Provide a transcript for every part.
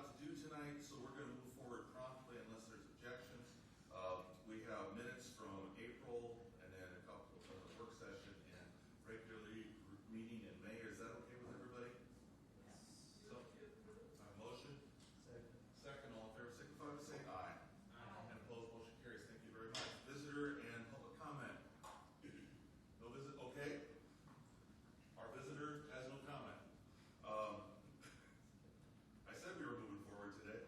lot to do tonight, so we're going to move forward promptly unless there's objections. We have minutes from April and then a couple of work session and regularly meeting in May. Is that okay with everybody? Yes. So, motion? Second, all in favor, signify by saying aye. Aye. And opposed, motion carries. Thank you very much. Visitor and public comment. No visit? Okay. Our visitor has no comment. I said we were moving forward today.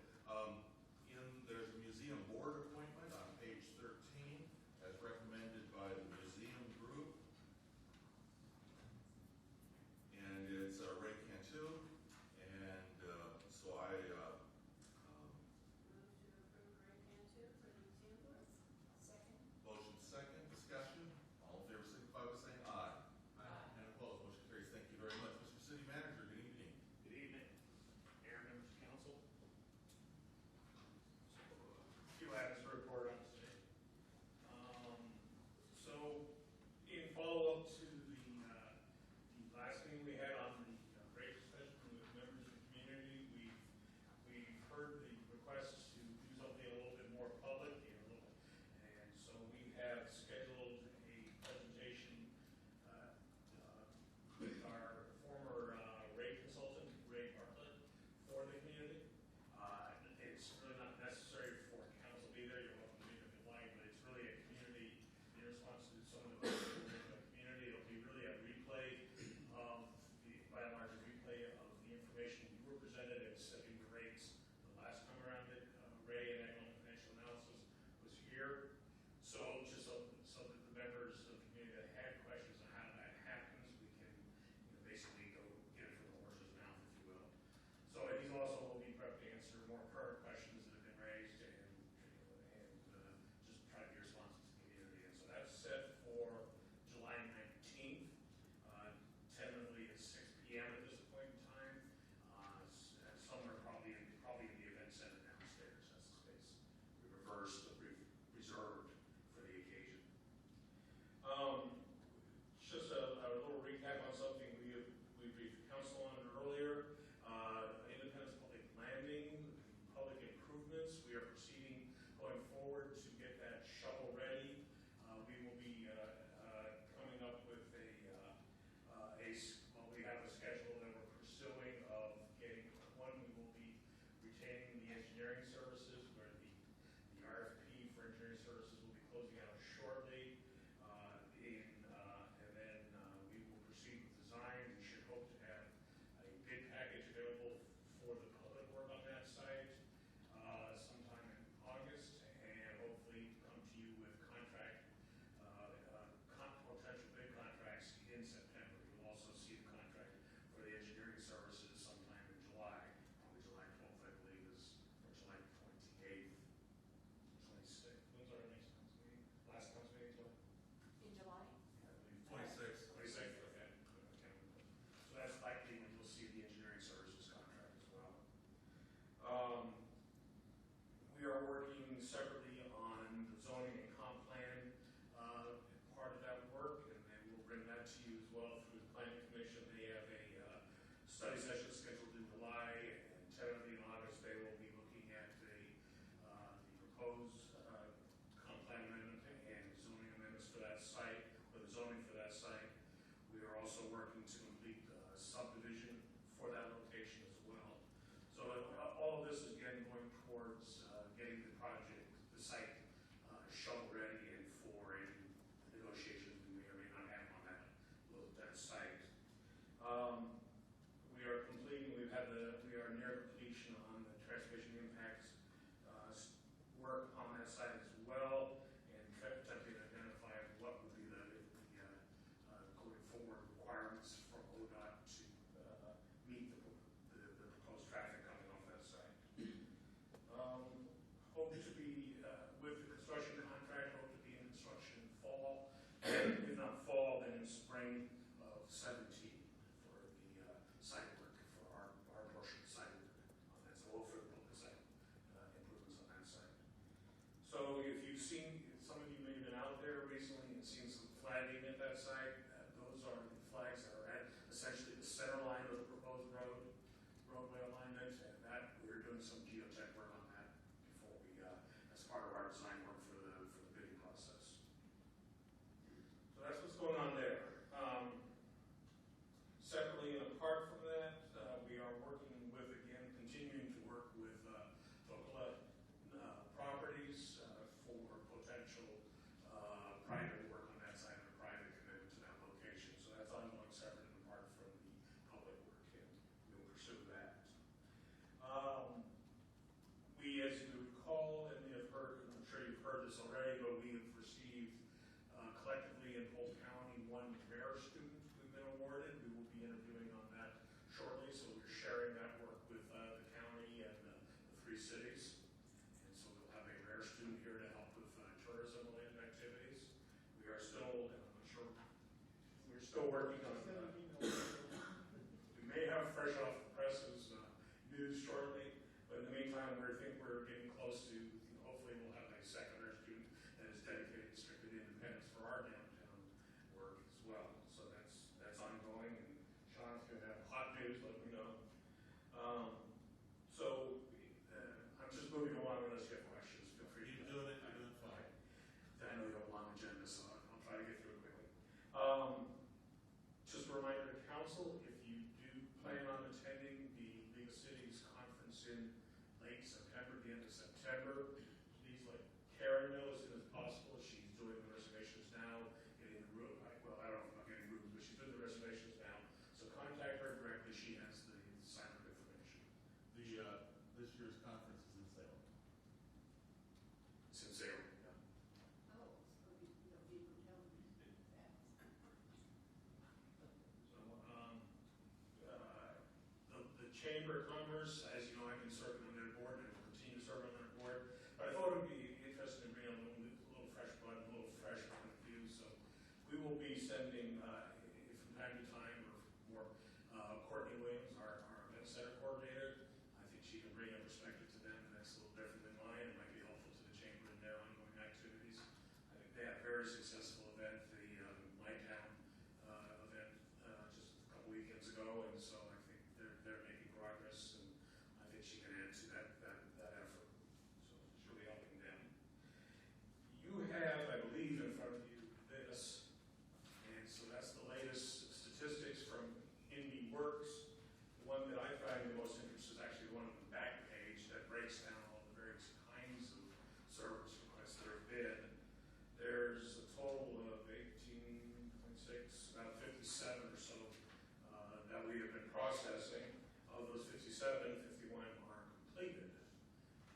still working on we may have fresh off the presses news shortly, but in the meantime, think we're getting close to, hopefully we'll have a second or student that is dedicated strictly to independence for our downtown work as well. So that's ongoing, and Sean, if you have hot news, let me know. I'm just moving along unless you have questions. Feel free to Keep doing it, you're doing fine. I know you have a long agenda, so I'll try to get through it quickly. Just a reminder to council, if you do plan on attending the League of Cities conference in late September, the end of September, please let Karen know as soon as possible. She's doing the reservations now, getting the room. Well, I don't know about getting rooms, but she's doing the reservations now. So contact her directly. She has the sign-up information. This year's conference is in Salem. It's in Salem. Yeah. Oh, so there'll be hotels and that. So, the Chamber of Commerce, as you know, I've been serving on their board and will continue to serve on their board. But I thought it would be interesting to bring a little fresh blood, a little fresh point of view. So we will be sending, from time to time, or more, Courtney Williams, our event center coordinator. I think she can bring a perspective to them that's a little different than mine. It might be helpful to the Chamber in their ongoing activities. I think they had a very successful event, the Lighttown event just a couple weekends ago, and so I think they're making progress, and I think she can add to that effort. So it's really helping them. You have, I believe, in front of you this, and so that's the latest statistics from Indy Works. The one that I find the most interesting is actually one on the back page that breaks down all the various kinds of service requests that are bid. There's a total of 18.6, about 57 or so that we have been processing. Of those 57, 51 are completed.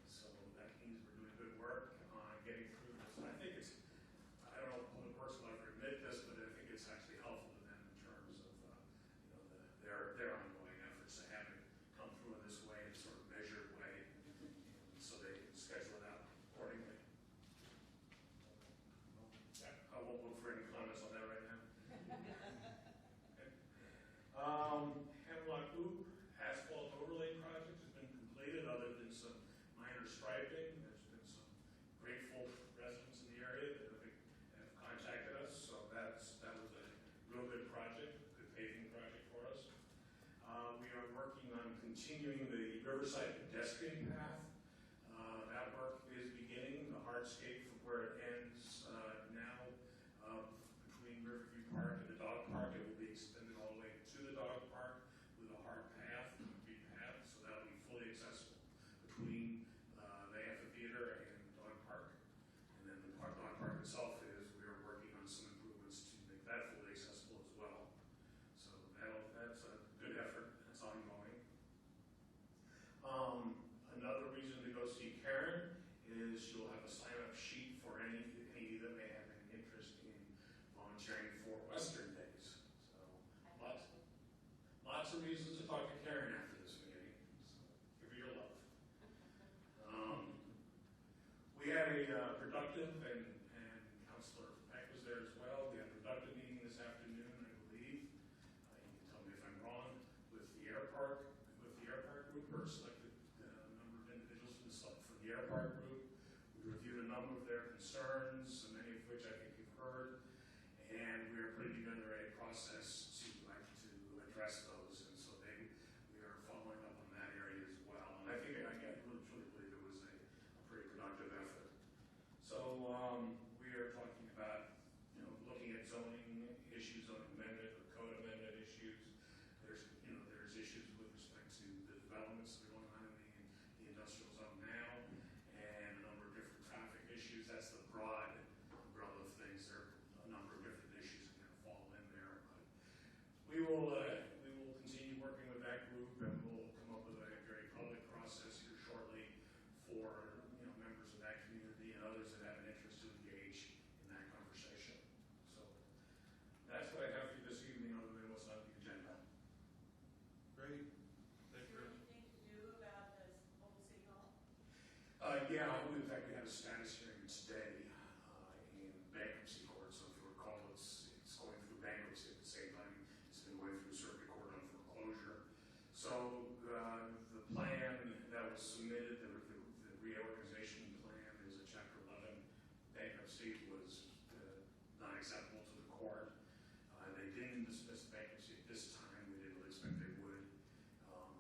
So that means we're doing good work on getting through this. And I think it's, I don't know if Public Works will ever admit this, but I think it's actually helpful to them in terms of their ongoing efforts to have it come through in this way, in a sort of measured way, so they can schedule it out accordingly. I won't look for any comments on that right now. Hemlock Loop asphalt overlay project has been completed, other than some minor striping. There's been some grateful residents in the area that have contacted us, so that was a real good project, good paving project for us. We are working on continuing the Riverside pedestrian path. That work is beginning. The hardscape from where it ends now between Riverview Park and the dog park, it will be extended all the way to the dog park with a hard path, concrete path, so that will be fully accessible between the amphitheater and the dog park. And then the dog park itself we are working on some improvements to make that fully accessible as well. So that's a good effort. That's ongoing. Another reason to go see Karen is she'll have a sign-up sheet for any that may have an interest in volunteering for Western Days. So lots of reasons to talk to Karen after this meeting. So give her your love. We had a productive, and Councilor Peck was there as well. We had a productive meeting this afternoon, I believe. You can tell me if I'm wrong, with the Air Park group, or selected a number of individuals from the Air Park group. We reviewed a number of their concerns, many of which I think you've heard, and we are putting together a process to address those, and so we are following up on that area as well. And I think I really truly believe it was a pretty productive effort. So we are talking about looking at zoning issues, zoning amendment or code amendment issues. There's issues with respect to the developments that are going on in the industrial zone now, and a number of different traffic issues. That's the broad umbrella of things. There are a number of different issues that kind of fall in there. But we will continue working with that group, and we'll come up with a very public process here shortly for members of that community and others that have an interest to engage in that conversation. So that's what I have for you this evening, other than what's on the agenda. Great. Is there anything to do about this old city hall? In fact, we had a status hearing today in bankruptcy court. So if you recall, it's going through bankruptcy at the same So the plan that was submitted, the reorganization plan is a Chapter 11 bankruptcy was not acceptable to the court. They didn't dismiss the bankruptcy at this time. We didn't really expect they would.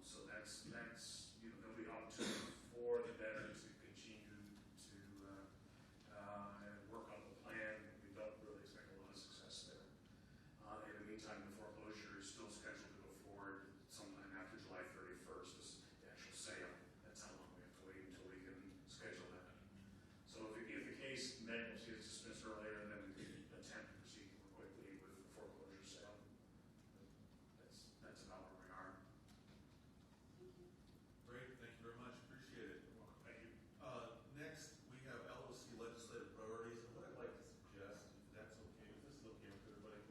So that's there'll be opportunity for the debtor to continue to work on the plan. We don't really expect a lot of success there. In the meantime, the foreclosure is still scheduled to go forward sometime after July 31st, is the actual sale. That's how long we have to wait until we can schedule that. So if the case bankruptcy is dismissed earlier, then we can attempt to proceed more quickly with the foreclosure sale. That's about where we are. Great, thank you very much, appreciate it. You're welcome. Thank you. Next, we have LOC legislative priorities, and what I'd like to suggest, if that's okay, if this is okay with everybody,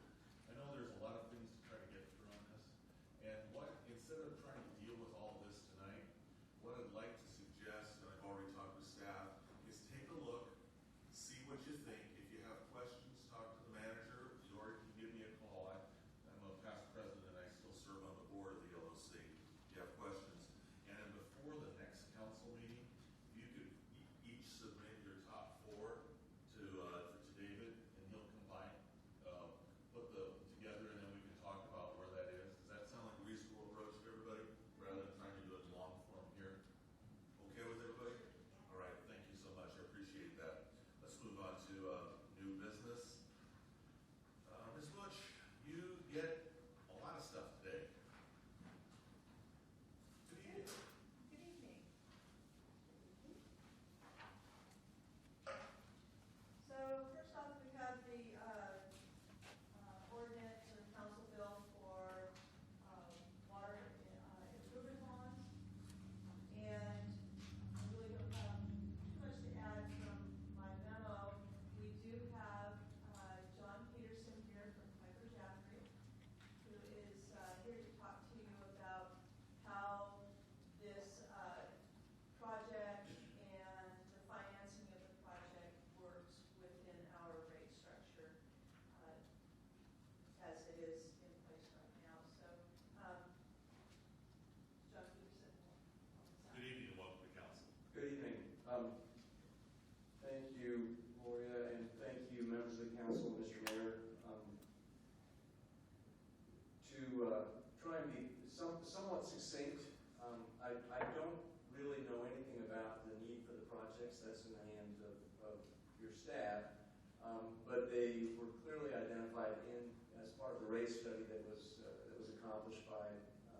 I know there's a lot of things to try to get through on this, and instead of trying to deal with all this tonight, what I'd like to suggest, and I've already talked with staff, is take a look, see what you think. If you have questions, talk to the manager, or you can give me a call. I'm a past president, and I still serve on the board of the LOC. If you have questions. And then before the next council meeting, you could each submit your top four to David, and he'll combine, put them together, and then we can talk about where that is. Does that sound like a reasonable approach to everybody, rather than trying to do it in long form here? Okay with everybody? All right, thank you so much. I appreciate that. Let's move on to new business. Ms. Butch, you get a lot of stuff today. Good evening. Good evening. So first off, we have the ordinance and council bill for water improvement bonds. And I really don't have too much to add from my memo. We do have John Peterson here from Piper Jaffray, who is here to talk to you about how this project and the financing of the project works within our rate structure as it is in place right now. So, John Peterson. Good evening and welcome to council. Good evening. Thank you, Gloria, and thank you, members of the council, Mr. Mayor. To try and be somewhat succinct, I don't really know anything about the need for the projects. That's in the hands of your staff. But they were clearly identified as part of the rate study that was accomplished by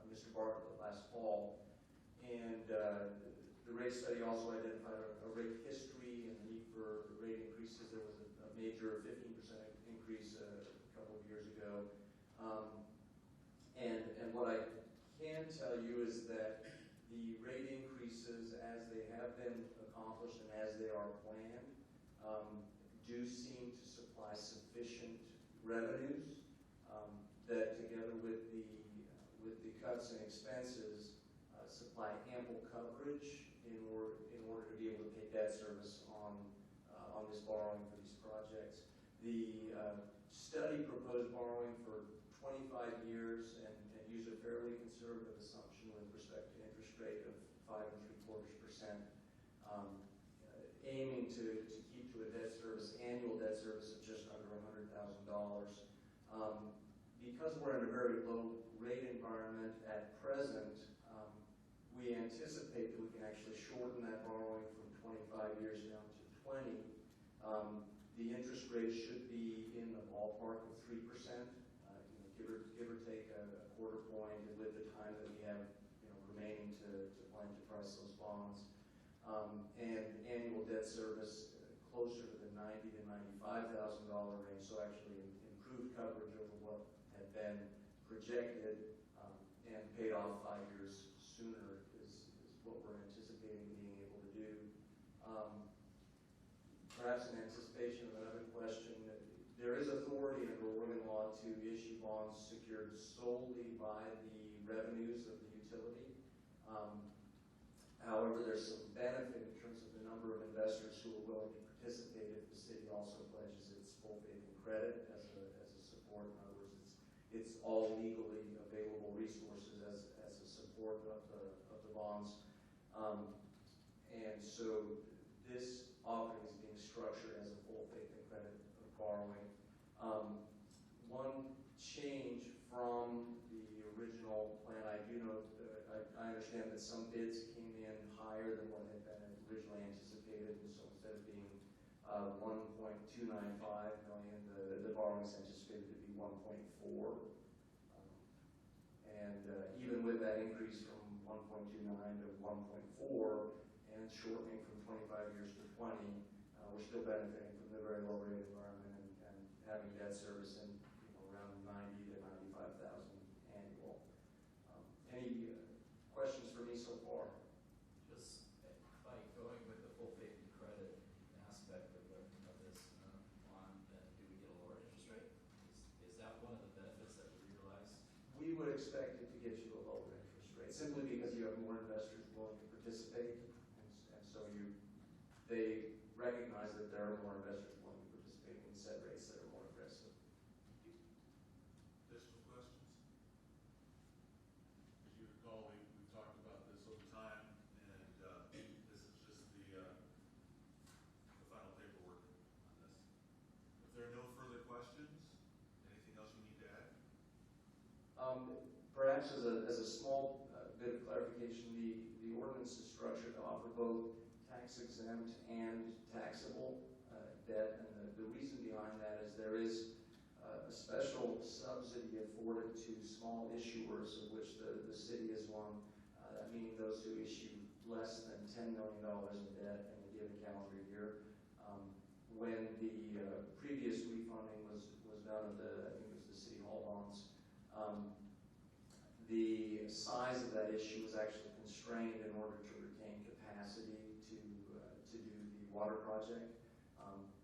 Mr. Bartlett last fall. And the rate study also identified a rate history and the need for rate increases. There was a major 15% increase a couple of years ago. And what I can tell you is that the rate increases, as they have been accomplished and as they are planned, do seem to supply sufficient revenues that, together with the cuts in expenses, supply ample coverage in order to be able to pay debt service on this borrowing for these projects. The study proposed borrowing for 25 years and used a fairly conservative assumption with respect to interest rate of 5.75%, aiming to keep to a annual debt service of just under $100,000. Because we're in a very low rate environment at present, we anticipate that we can actually shorten that borrowing from 25 years down to 20. The interest rate should be in the ballpark of 3%, give or take a quarter point with the time that we have remaining to plan to price those bonds. And annual debt service closer to the $90,000 to $95,000 range, so actually improved coverage over what had been projected and paid off 5 years sooner is what we're anticipating being able to do. Perhaps in anticipation of another question, there is authority under Oregon law to issue bonds secured solely by the revenues of the utility. However, there's some benefit in terms of the number of investors who are willing to participate if the city also pledges its full faith and credit as a support. In other words, it's all legally available resources as a support support of the bonds. And so this offering is being structured as a full faith and credit of borrowing. One change from the original plan, I do know, I understand that some bids came in higher than what had been originally anticipated, and so instead of being 1.295 million, the borrowing is anticipated to be 1.4. And even with that increase from 1.29 to 1.4 and shortening from 25 years to 20, we're still benefiting from the very low rate environment and having debt service in around 90 to 95,000 annual. Any questions for me so far? Just by going with the full faith and credit aspect of this bond, then do we get a lower interest rate? Is that one of the benefits that we realize? We would expect it to get you a lower interest rate, simply because you have more investors willing to participate, and so they recognize that there are more investors willing to participate and set rates that are more aggressive. Additional questions? As you recall, we've talked about this over time, and this is just the final paperwork on this. If there are no further questions, anything else you need to add? Perhaps as a small bit of clarification, the ordinance is structured to offer both tax exempt and taxable debt, and the reason behind that is there is a special subsidy afforded to small issuers, of which the city is one, meaning those who issue less than $10 million in debt in a given calendar year. When the previous refunding was done of I think it was the City Hall bonds, the size of that issue was actually constrained in order to retain capacity to do the water project.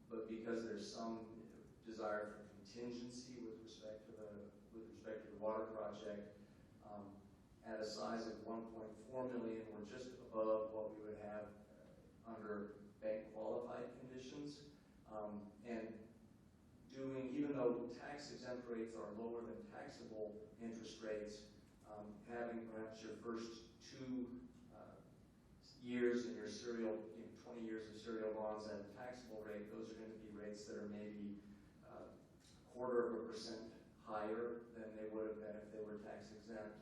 But because there's some desire for contingency with respect to the water project, at a size of 1.4 million, we're just above what we would have under bank qualified conditions. And even though tax exempt rates are lower than taxable interest rates, having perhaps your first 2 years in your 20 years of serial bonds at a taxable rate, those are going to be rates that are maybe 0.25% higher than they would have been if they were tax exempt.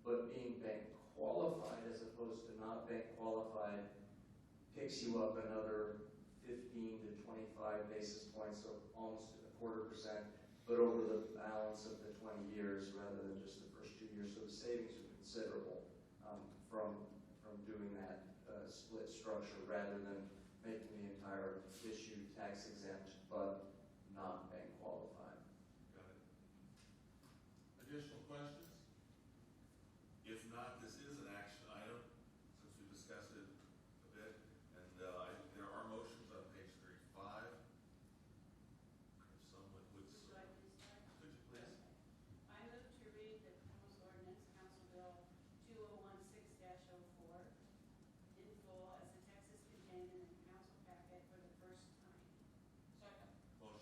But being bank qualified as opposed to not bank qualified picks you up another 15 to 25 basis points, so almost 0.25%, but over the balance of the 20 years rather than just the first 2 years. So the savings are considerable from doing that split structure rather than making the entire issue tax exempt but not bank qualified. Got it. Additional questions? If not, this is an action item, since we discussed it a bit, and there are motions on page 35. If someone would, Would you like me to start? could you please? I move to read the proposed ordinance, Council Bill 2016-04, in full as the text is contained in the council packet for the first time. Second. Motion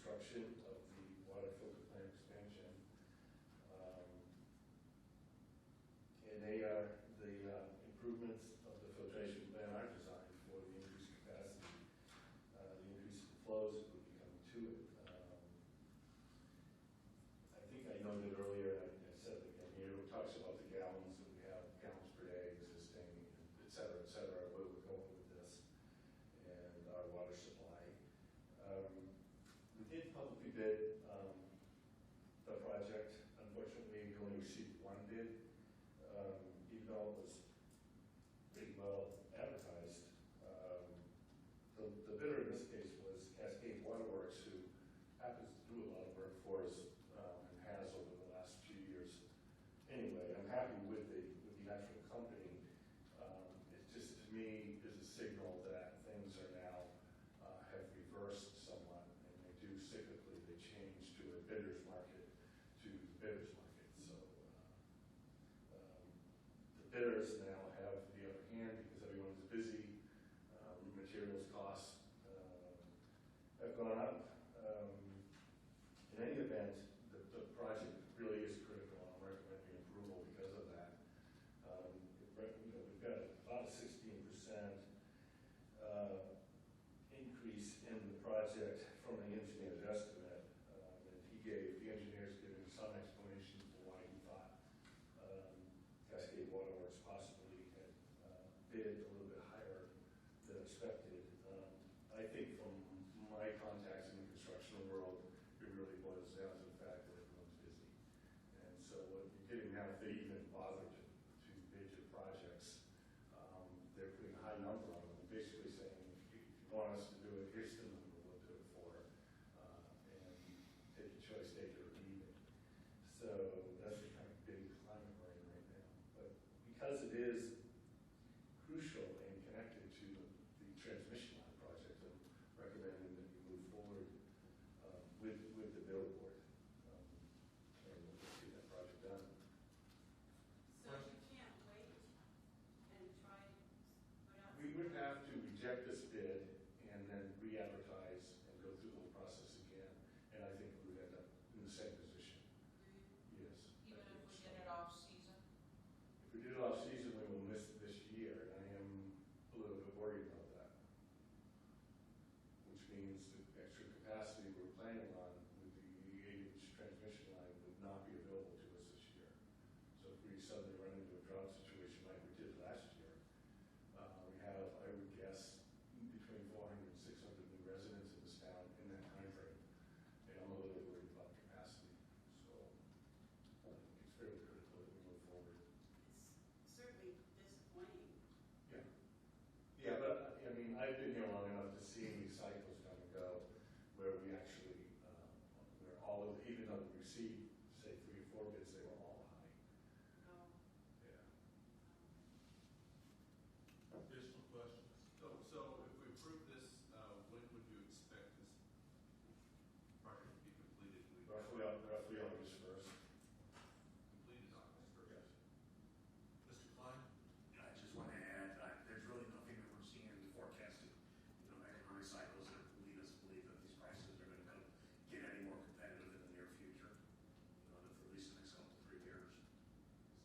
construction of the water filter plant expansion. And they are, the improvements of the filtration plant are designed for the increased capacity, the increase in flows that would be coming to it. I think I noted earlier, and I said it again here, it talks about the gallons, that we have gallons per day existing, et cetera, where we're going with this, and our water supply. We did publicly bid the project. Unfortunately, we only received one bid, even though it was pretty well advertised. The bidder in this case was Cascade Waterworks, who happens to do a lot of work for us and has over the last few years. Anyway, I'm happy with the actual company. It just, to me, is a signal that things are now have reversed somewhat, and they do cyclically, they change to a bidder's market to the bidder's market. So the bidders now have the upper hand because everyone's busy. Materials costs have gone up. In any event, the project really is critical. I'm recommending approval because of that. We've got about a 16% increase in the project from the engineer's estimate. And the engineer's giving some explanation for why he thought Cascade Waterworks possibly had bid a little bit higher than expected. I think from my contacts in the construction world, it really boils down to the fact that everyone's busy. And so what you're getting now, if they even bother to bid your projects, they're putting a high number on them, basically saying, if you want us to do it, here's the number we'll do it for, and take your choice, take it or leave it. So that's the kind of big climate we're in right now. But because it is crucial and connected to the transmission line project, I'm recommending that you move forward with the billboard, and we'll get that project done. So you can't wait and try to put out. We would have to reject this bid and then re-advertise and go through the whole process again, and I think we would end up in the same position. Yes. Even I if think we so. get it off season? If we did it off season, we will miss this year, and I am a little bit worried about that. Which means the extra capacity we're planning on with the 8-inch transmission line would not be available to us this year. So if we suddenly run into a drought situation like we did last year, we have, I would guess, between 400 and 600 new residents in this town in that time frame. And I'm a little bit worried about capacity. So I think it's fairly critical that we move forward. It's certainly disappointing. Yeah. Yeah, but, I mean, I've been here long enough to see these cycles come and go, where we actually, where all of, even though we received, say, 3 or 4 bids, they were all high. Oh. Yeah. Additional questions? So if we approve this, when would you expect this project to be completed? Roughly August 1st. Completed August first. Yes. Mr. Klein? I just want to add, there's really nothing that we're seeing in the forecasting, economic cycles that lead us to believe that these prices are going to get any more competitive in the near future, for at least the next couple, 3 years.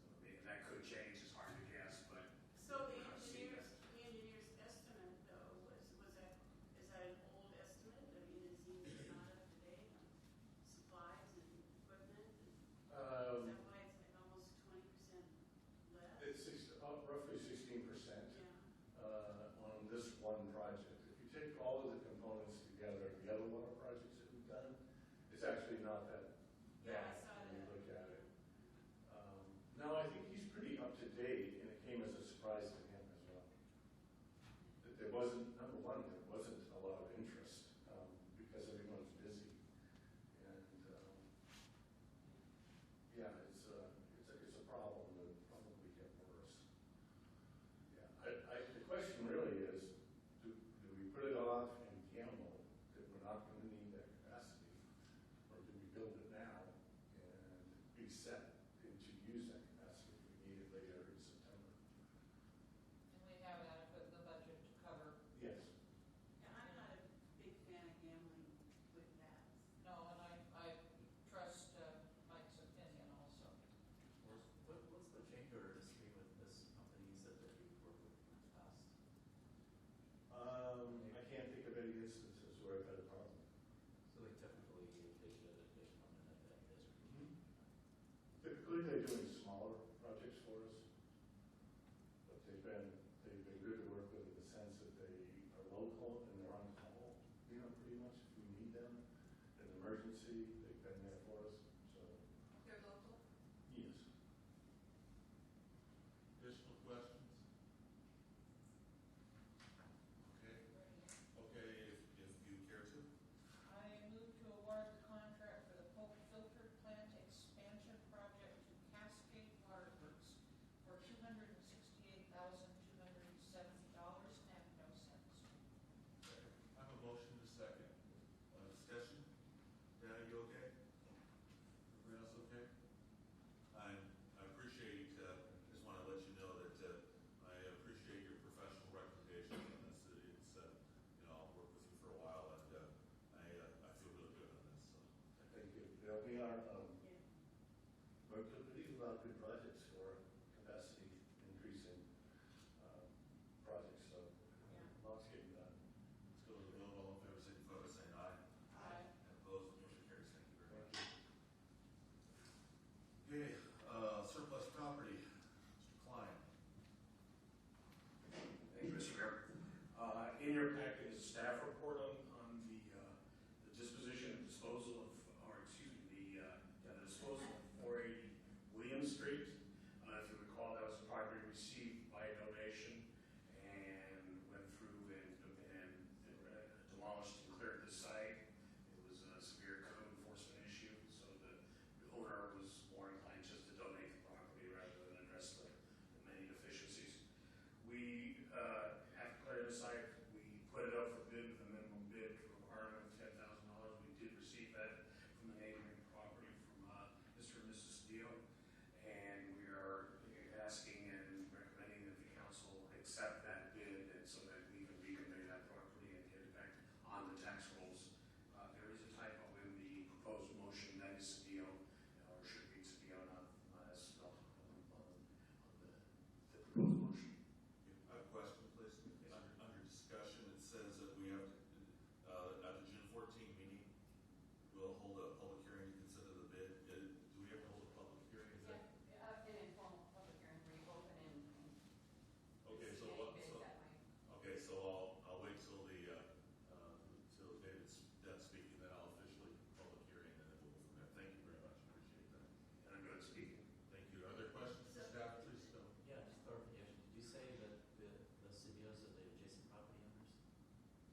So, I mean, that could change, it's hard to guess, but. So the we're not seeing engineer's estimate though, is that an old estimate? I mean, it seems not up to date on supplies and equipment. Is that why it's like almost 20% less? It's roughly 16%. Yeah. On this one project. If you take all of the components together, the other water projects that we've done, it's actually not that Yeah, I bad saw when you that. look at it. No, I think he's pretty up to date, and it came as a surprise to him as well. That there wasn't, number one, there wasn't a lot of interest because everyone's busy. And yeah, it's a problem that probably get worse. Yeah, the question really is, do we put it off and gamble that we're not going to need that capacity, or do we build it now and be set to use that capacity if we need it later in September? And we have adequate in the budget to cover. Yes. Yeah, I'm not a big fan of gambling with that.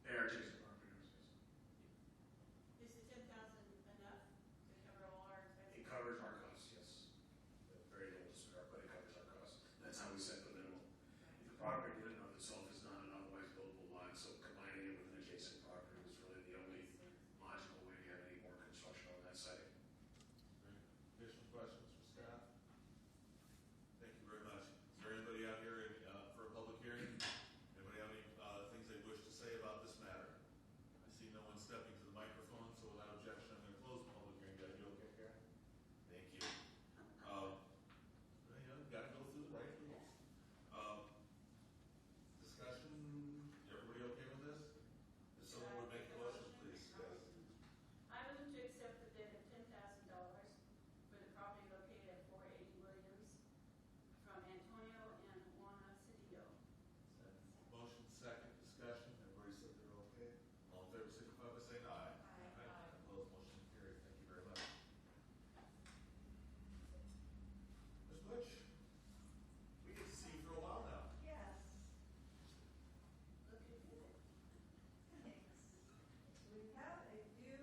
They are adjacent property owners, yes. Is the 10,000 enough to cover all our expenses? It covers our costs, yes. Very little disregard, but it covers our costs. That's how we set the minimum. The property in and of itself is not an otherwise buildable lot, so combining it with an adjacent property was really the only logical way to have any more construction on that site. Additional questions for staff? Thank you very much. Is there anybody out here for a public hearing? Anybody have any things they wish to say about this matter? I see no one stepping to the microphone, so without objection, I'm going to close the public hearing. Got you okay, Karen? Thank you. Got to go through the right rules. Discussion, everybody okay with this? If someone would make a motion, please. Yes. I move to accept the bid of $10,000 for the property located at 480 Williams from Antonio and Juana Cedillo. Motion second, discussion, everybody said they're okay? All in favor, signify by saying aye. Aye. Opposed, motion carried, thank you very much. Ms. Butch, we get to see you for a while now. Yes, Look who did it. thanks. We have a few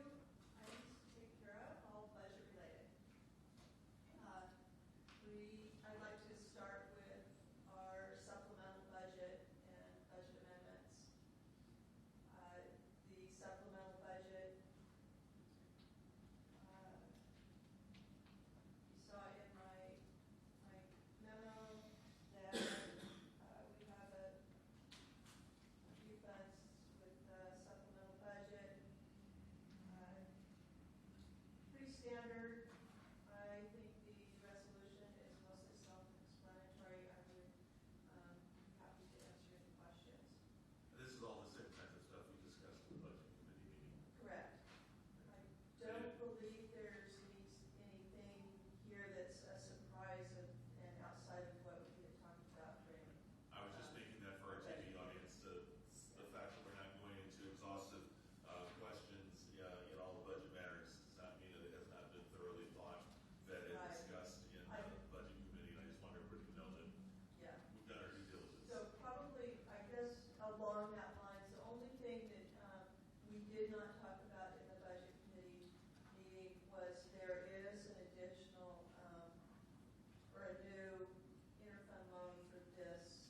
items to take care of, all budget related. I'd like to start with our supplemental budget and budget amendments. The supplemental budget, you saw in my memo that we have a few funds with the supplemental budget. Pretty standard. I think the resolution is mostly self-explanatory. I would be happy to answer any questions. This is all the same kinds of stuff we discussed in the budget committee meeting. Correct. I don't believe there's anything here that's a surprise and outside of what we had talked about during. I was just making that for our TV audience, the fact that we're not going into exhaustive questions in all the budget matters does not mean that it has not been thoroughly thought, vetted, Right. discussed in the budget committee. And I just want everybody to know that Yeah. we've done our due diligence. So probably, I guess, along that lines, the only thing that we did not talk about in the budget committee meeting was there is an additional, or a new interfund loan for this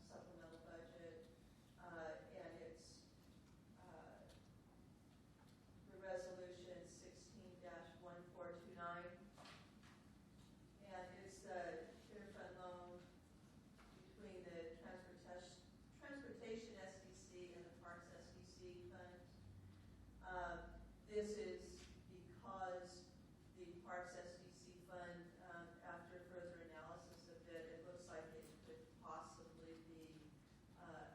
supplemental budget, and it's the resolution 16-1429. And it's the interfund loan between the transportation SDC and the Parks SDC fund. This is because the Parks SDC fund, after further analysis of it looks like it could possibly be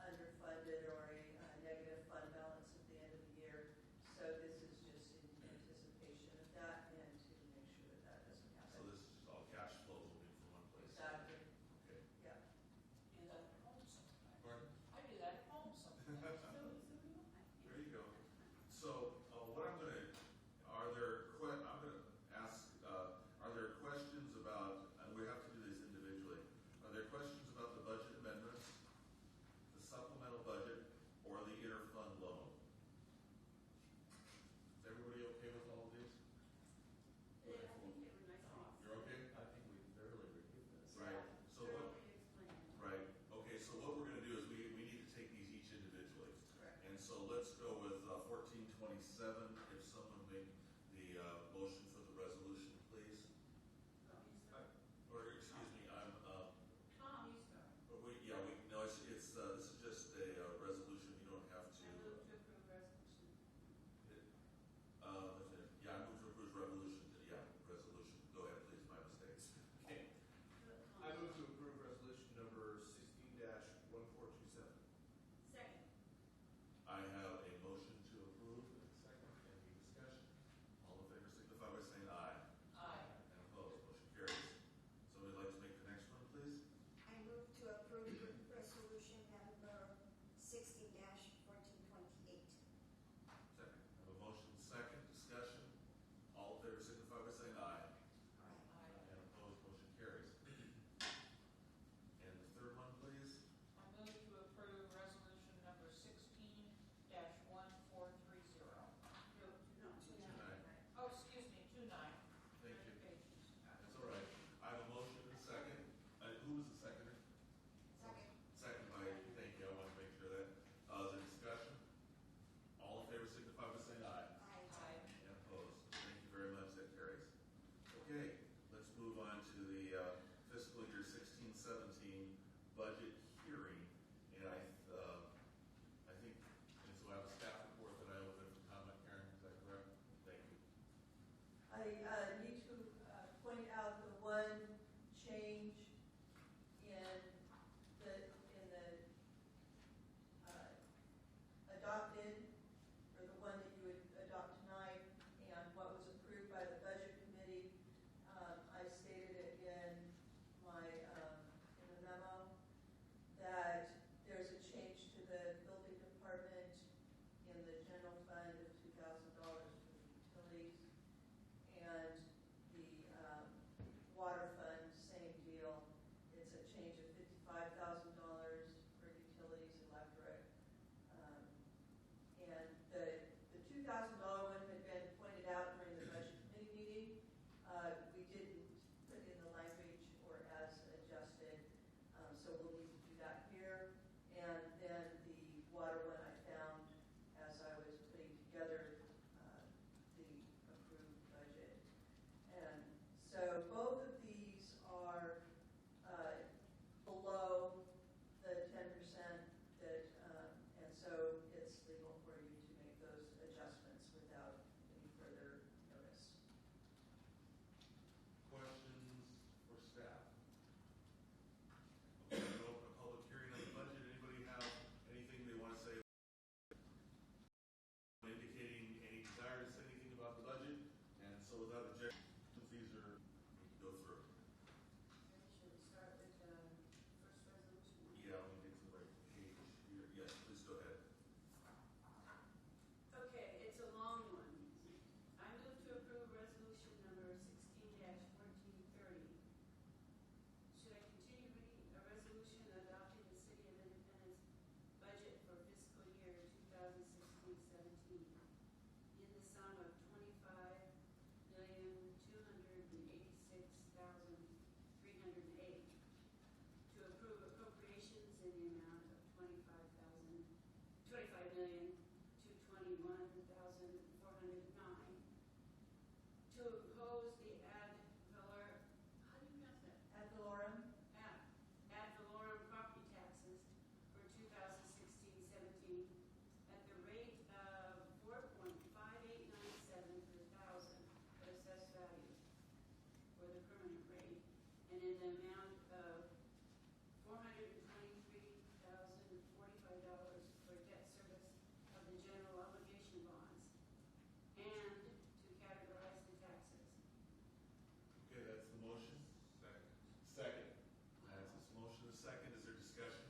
underfunded or a negative fund balance at the end of the year. So this is just in anticipation of that and to make sure that that doesn't So happen. this is just all cash flow moving from one place. Exactly, Okay. yeah. Do that at home sometimes. Pardon? I do that at home sometimes. So do I. There you go. So what I'm going to 2017 budget hearing. And I think, and so I have a staff report that I opened for comment. Karen, is that correct? Thank you. I need to point out the one change in the adopted, or the one that you would adopt tonight, and what was approved by the budget committee. I stated it in my in the memo that there's a change to the building department in the general fund of $2,000 for the utilities, and the water fund, same deal. It's a change of $55,000 for utilities, electric. And the $2,000 one had been pointed out during the budget committee meeting. We didn't put in the language or as adjusted, so we'll need to do that here. And then the water one I found as I was putting together the approved budget. And so both of these are below the 10% that, and so it's legal for you to make those adjustments without any further notice. Questions for staff? Okay, we'll open a public hearing on the budget. Anybody have anything they want to say? Indicating any desire to say anything about the budget? And so without objection, these are, we can go through. Should we start with the first resolution? Yeah, let me get to the right page here. Yes, please go ahead. Okay, it's a long one. I move to approve resolution number 16-1430. Should I continue reading? A resolution adopting the City of Independence budget for fiscal year 2016-17 in the sum of $25,286,308. To approve appropriations in the amount of $25,221,409. To oppose the ad valorem, how do you pronounce that? Ad valorem. Ad valorem property taxes for 2016-17 at the rate of 4.5897 per thousand of assessed value for the permanent rate, and in the amount of $423,045 for debt service of the general obligation bonds, and to categorize the taxes. Okay, that's the motion. Second. Second. That's this motion. The second, is there discussion?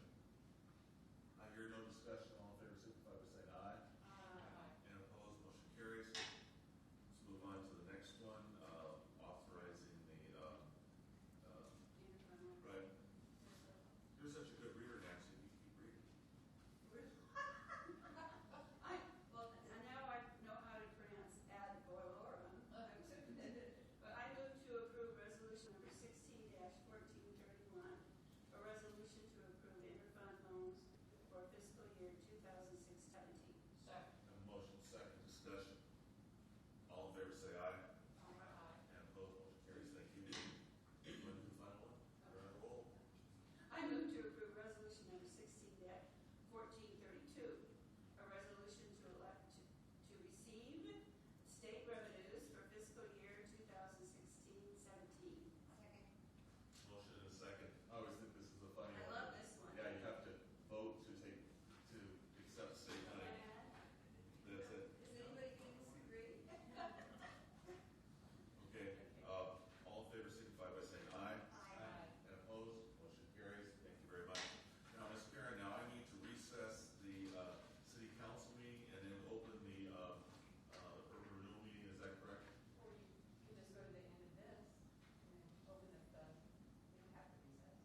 I hear no discussion. All in favor, signify by saying aye. And opposed, motion carries. Let's move on to the next one, authorizing the, right. You're such a good reader, Nancy. You keep reading. Now I know how to pronounce ad valorem. But I move to approve resolution number 16-1431, a resolution to approve interfund loans for fiscal year 2016-17. Second. Have a motion, second, discussion. All in favor, say aye. And opposed, motion carries. Thank you. You want to do the final one? You're on a roll. I move to approve resolution number 16-1432, a resolution to elect to receive state revenues for fiscal year 2016-17. Second. Motion and a second. I always think this is the funny I one. love this one. Yeah, you have to vote to accept state money. That's it. Does anybody disagree? Okay, all in favor, signify by saying aye. Aye. And opposed, motion carries. Thank you very much. Now, Ms. Karen, now I need to recess the city council meeting and then open the urban renewal meeting. Is that correct? Or you can just go to the end of this and then open up the, you don't have to recess.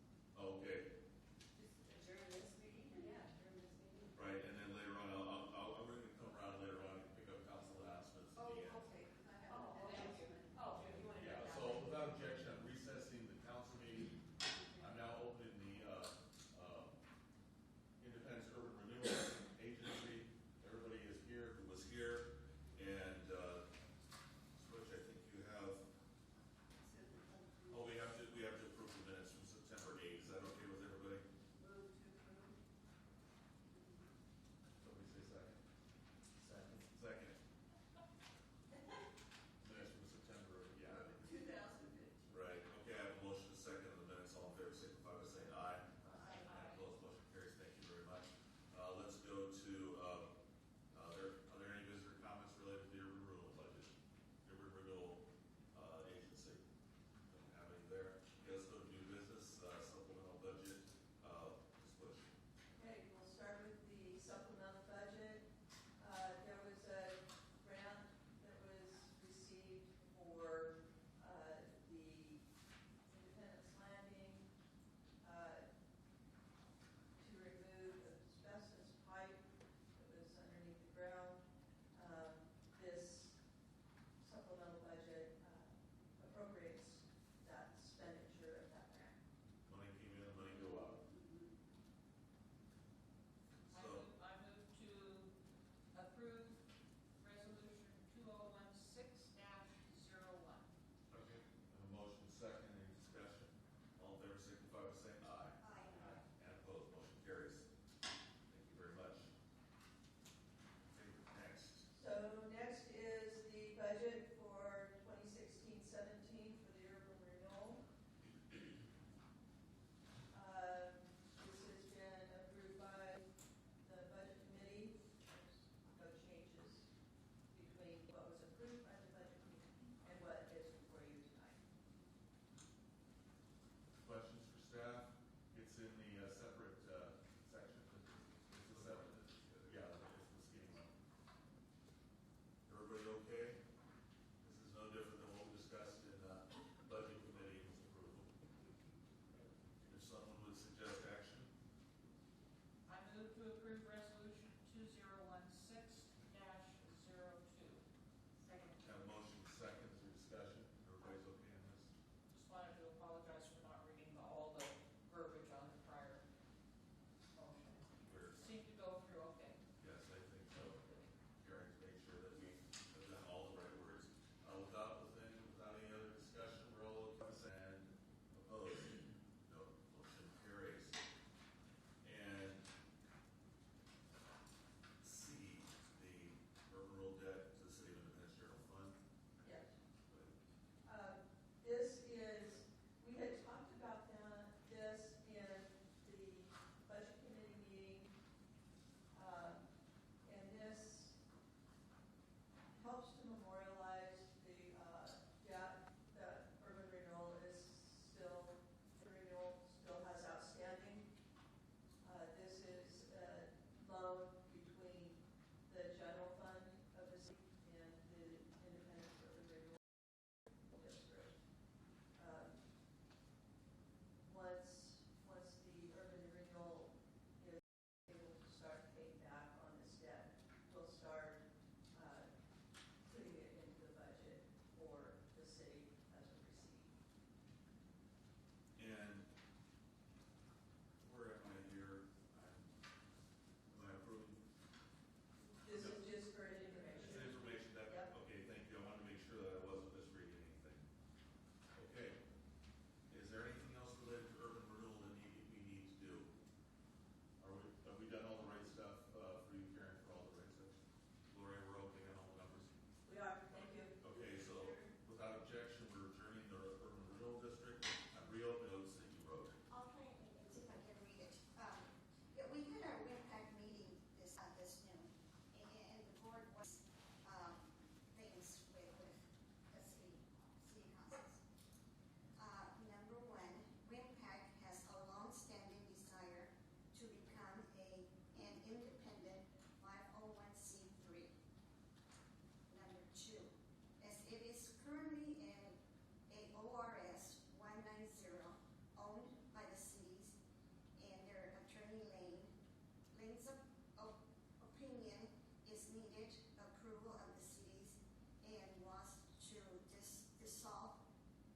dissolve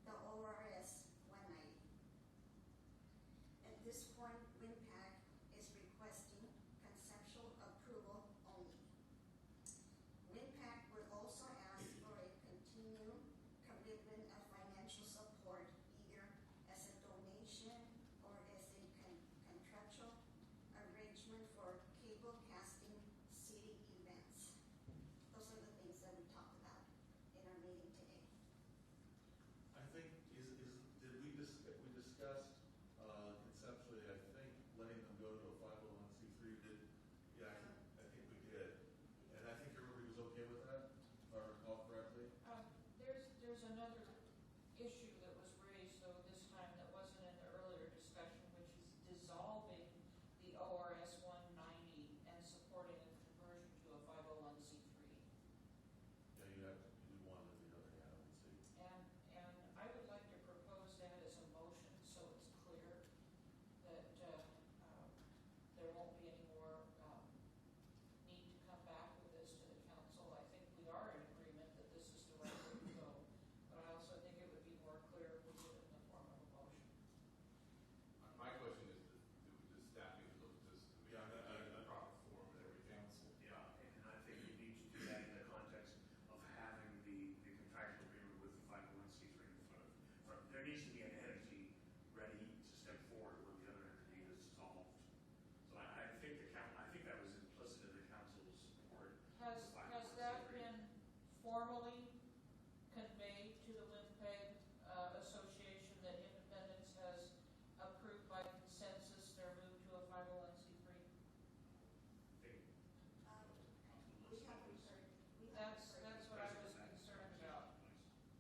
the ORS 190. At this point, WINPAC is requesting conceptual approval only. WINPAC would also ask for a continued commitment of financial support, either as a donation or as a contractual arrangement for cable casting city events. Those are the things that we talked about in our meeting today. I think, did we discussed, conceptually, I think, letting them go to a 501c3, yeah, I think we did. And I think everybody was okay with that, if I recall correctly. There's another issue that was raised though this time that wasn't in the earlier discussion, which is dissolving the ORS 190 and supporting a conversion to a 501c3. Yeah, you have to do one or the other, yeah, let's see. And I would like to propose that as a motion so it's clear that there won't be any more need to come back with this to the council. I think we are in agreement that this is the right way to go, but I also think it would be more clear if we did it in the form of a motion. My question is, does staffing look at this to be Yeah, in the proper form and everything? Yeah, and I think you need to do that in the context of having the contractual agreement with the 501c3 in front of. There needs to be an entity ready to step forward when the other entity is dissolved. So I think I think that was implicit in the council's support. Has that been formally conveyed to the WINPEG Association that Independence has approved by consensus their move to a 501c3? We haven't heard. That's what I was concerned about.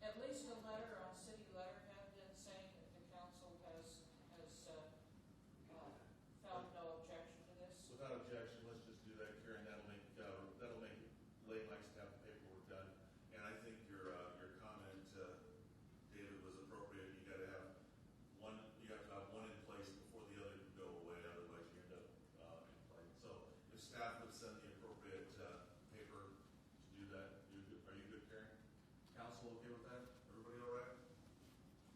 At least a letter on city letterhead then saying that the council has found no objection to this. Without objection, let's just do that, Karen. That'll make Lane likes to have the paperwork done. And I think your comment, David, was appropriate. You have to have one in place before the other can go away. Otherwise, you end up in play. So if staff would send the appropriate paper to do that, are you good, Karen? Council okay with that? Everybody all right?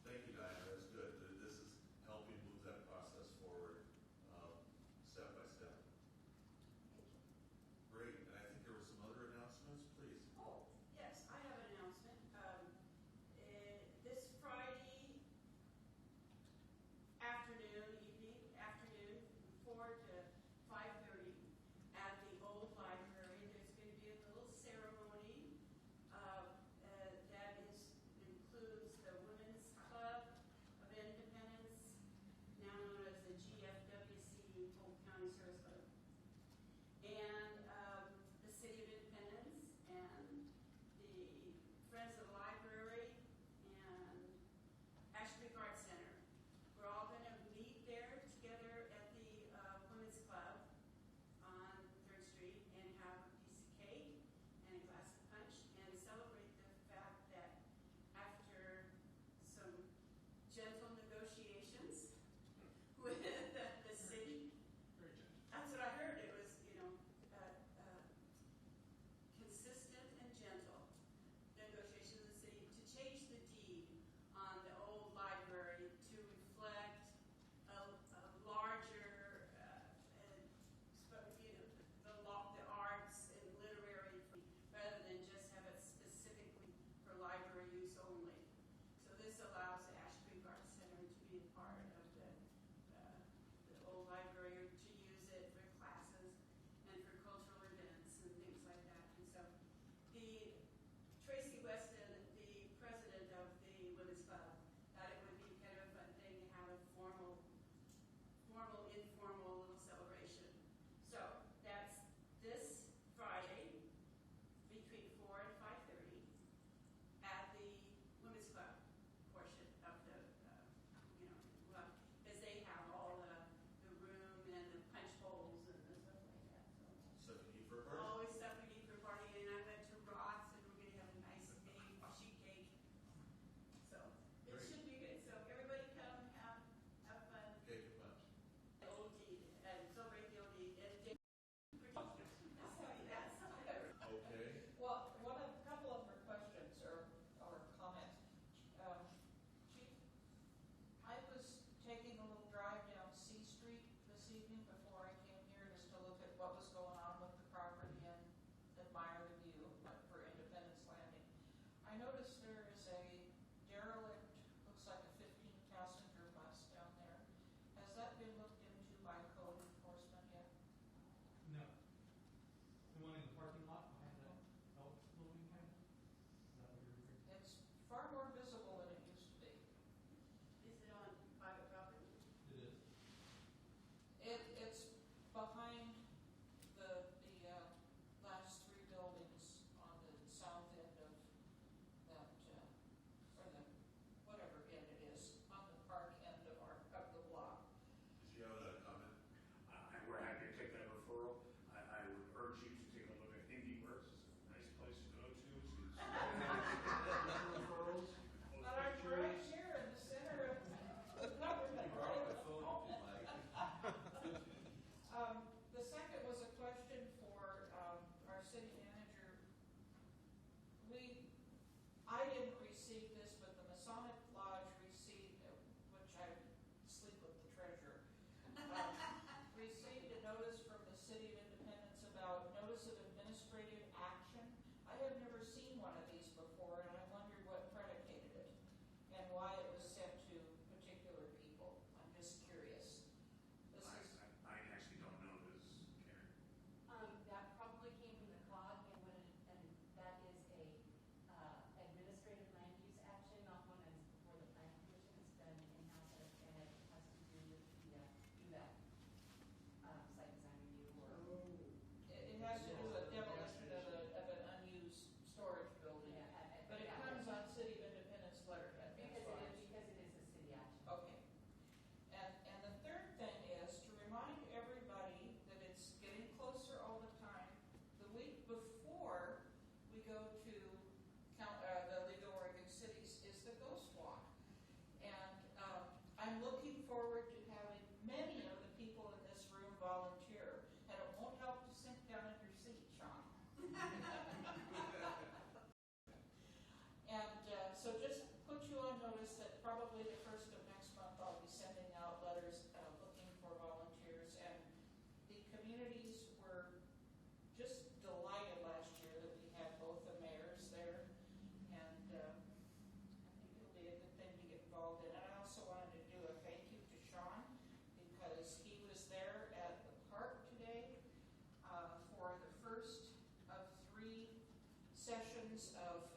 Thank you, Diana. That's good. This is helping move that process forward step by step. Great. And I think there were some other announcements, please. Oh, yes, I have an announcement. This Friday afternoon, 4 to 5:30 at the old library, there's going to be a little ceremony that is I didn't receive this, but the Masonic Lodge received, which I sleep with the treasurer, received a notice from the City of Independence about notice of administrative action. I have never seen one of these before, and I wondered what predicated it and why it was sent to particular people. I'm just curious. This is, I actually don't know this, Karen. That probably came from the COG, and that is a administrative land use action, not one that's before the planning commission. It's done in-house, and it has to do with the UVAC site design review or. it has to do with demolition of an unused storage building. But it comes on City of Independence letterhead. That's Because why. it is a city action. Okay. And the third thing is to remind everybody that it's getting closer all the time. The week before we go to the League of Oregon Cities is the Ghost Walk. And I'm looking forward to having many of the people in this room volunteer. And it won't help to sink down in your seat, Sean. And so just put you on notice that probably the first of next month I'll be sending out letters looking for volunteers. And the communities were just delighted last year that we had both the mayors there. And I think it'll be a good thing to get involved in. And I also wanted to do a thank you to Sean because he was there at the park today for the first of 3 sessions of